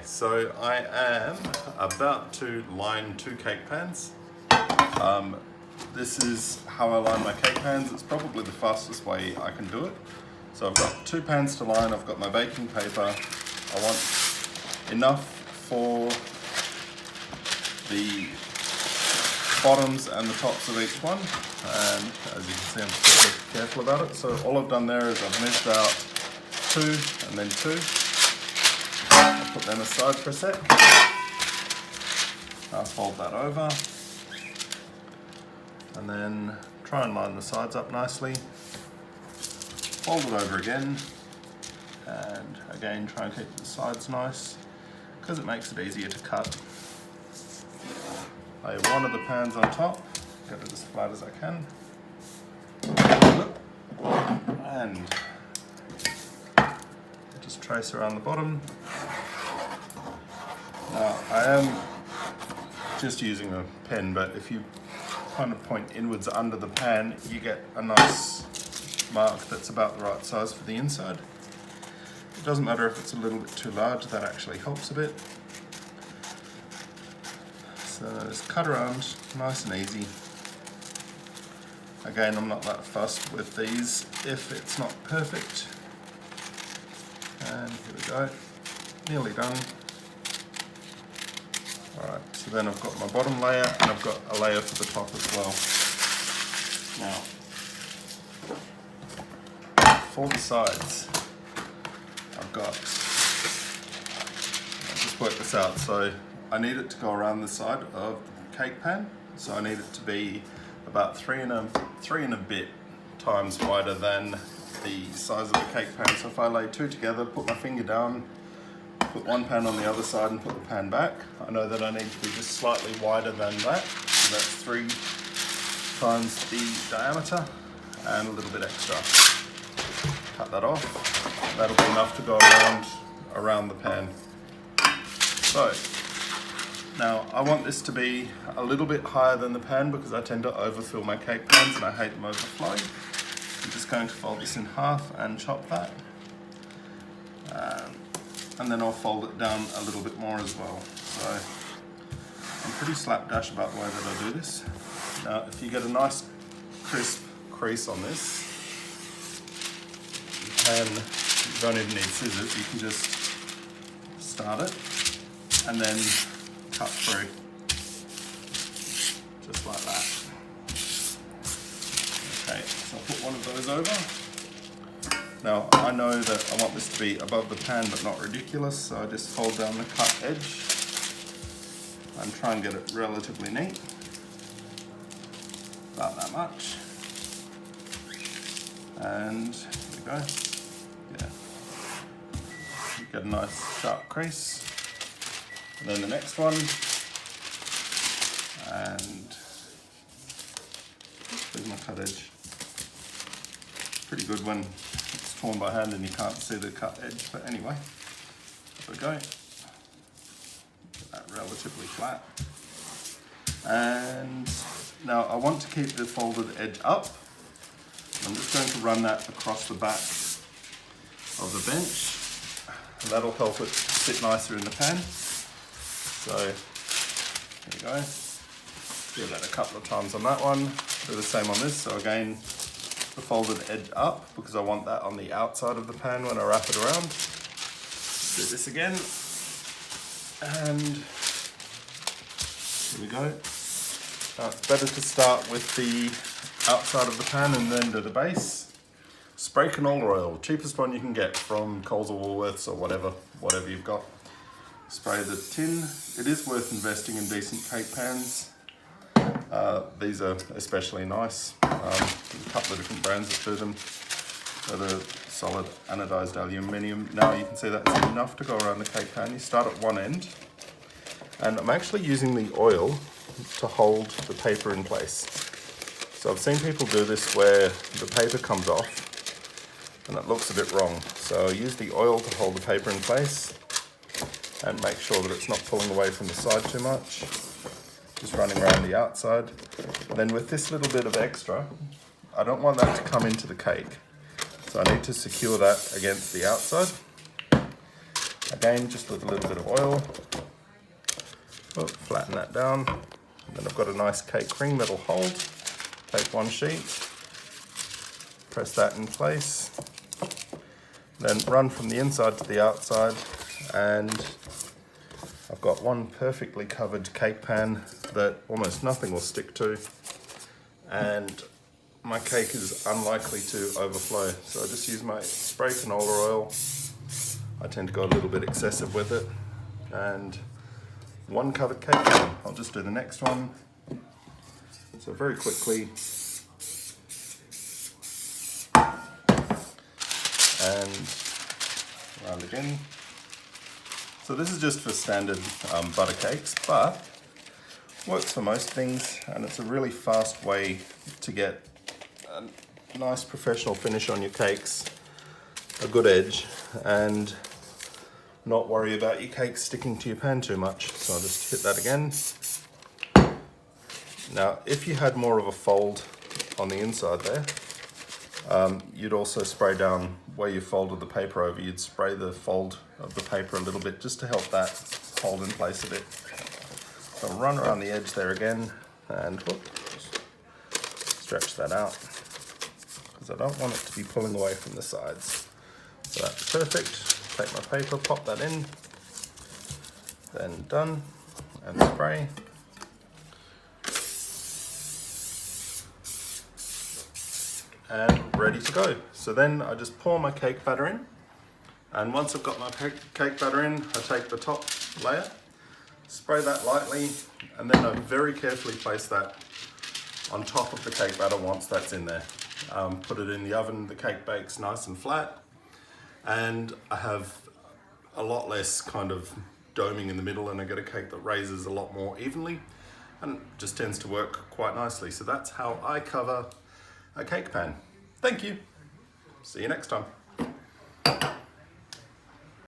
So I am about to line 2 cake pans. This is how I line my cake pans. It's probably the fastest way I can do it. So I've got 2 pans to line, I've got my baking paper. I want enough for the bottoms and the tops of each one. And as you can see, I'm super careful about it. So all I've done there is I've measured out 2 and then 2. I'll put them aside for a sec. I'll fold that over. And then try and line the sides up nicely. Fold it over again. And again, try and keep the sides nice, because it makes it easier to cut. Lay one of the pans on top, get it as flat as I can. And just trace around the bottom. Now, I am just using a pen, but if you kind of point inwards under the pan, you get a nice mark that's about the right size for the inside. It doesn't matter if it's a little bit too large, that actually helps a bit. So just cut around, nice and easy. Again, I'm not that fussed with these if it's not perfect. And here we go, nearly done. Alright, so then I've got my bottom layer and I've got a layer for the top as well. Now, for the sides, I've got, I'll just work this out. So I need it to go around the side of the cake pan. So I need it to be about 3 and a bit times wider than the size of the cake pan. So if I lay 2 together, put my finger down, put one pan on the other side and put the pan back, I know that I need to be just slightly wider than that. So that's 3 times the diameter and a little bit extra. Cut that off. That'll be enough to go around the pan. So now I want this to be a little bit higher than the pan because I tend to overfill my cake pans and I hate them overflowing. I'm just going to fold this in half and chop that. And then I'll fold it down a little bit more as well. So I'm pretty slapdash about the way that I do this. Now, if you get a nice crisp crease on this, you don't even need scissors, you can just start it and then cut through, just like that. Okay, so I'll put one of those over. Now, I know that I want this to be above the pan but not ridiculous, so I just fold down the cut edge and try and get it relatively neat. About that much. And here we go. Yeah. You get a nice sharp crease. And then the next one. And there's my cut edge. Pretty good when it's torn by hand and you can't see the cut edge, but anyway, there we go. Get that relatively flat. And now I want to keep the folded edge up. I'm just going to run that across the back of the bench. And that'll help it sit nicer in the pan. So, there you go. Do that a couple of times on that one. Do the same on this. So again, the folded edge up because I want that on the outside of the pan when I wrap it around. Do this again. And here we go. Now it's better to start with the outside of the pan and then do the base. Spray canola oil, cheapest one you can get from Coles or Woolworths or whatever you've got. Spray the tin. It is worth investing in decent cake pans. These are especially nice. A couple of different brands that do them. They're the solid anodized aluminium. Now you can see that's enough to go around the cake pan. You start at one end. And I'm actually using the oil to hold the paper in place. So I've seen people do this where the paper comes off and it looks a bit wrong. So I use the oil to hold the paper in place and make sure that it's not pulling away from the side too much. Just running around the outside. And then with this little bit of extra, I don't want that to come into the cake. So I need to secure that against the outside. again, just with a little bit of oil. Oh, flatten that down. And then I've got a nice cake ring that'll hold. Take one sheet, press that in place, then run from the inside to the outside, and I've got one perfectly covered cake pan that almost nothing will stick to, and my cake is unlikely to overflow. So I just use my spray canola oil. I tend to go a little bit excessive with it, and one covered cake pan. I'll just do the next one. So very quickly, and round again. So this is just for standard butter cakes, but works for most things, and it's a really fast way to get a nice professional finish on your cakes, a good edge, and not worry about your cake sticking to your pan too much. So I'll just hit that again. Now, if you had more of a fold on the inside there, you'd also spray down where you folded the paper over. You'd spray the fold of the paper a little bit just to help that hold in place a bit. So I'll run around the edge there again and whoop, stretch that out because I don't want it to be pulling away from the sides. So that's perfect. Take my paper, pop that in, then done, and spray. And ready to go. So then I just pour my cake batter in, and once I've got my cake batter in, I take the top layer, spray that lightly, and then I very carefully place that on top of the cake batter once that's in there. Put it in the oven, the cake bakes nice and flat, and I have a lot less kind of doming in the middle, and I get a cake that raises a lot more evenly and just tends to work quite nicely. So that's how I cover a cake pan. Thank you. See you next time.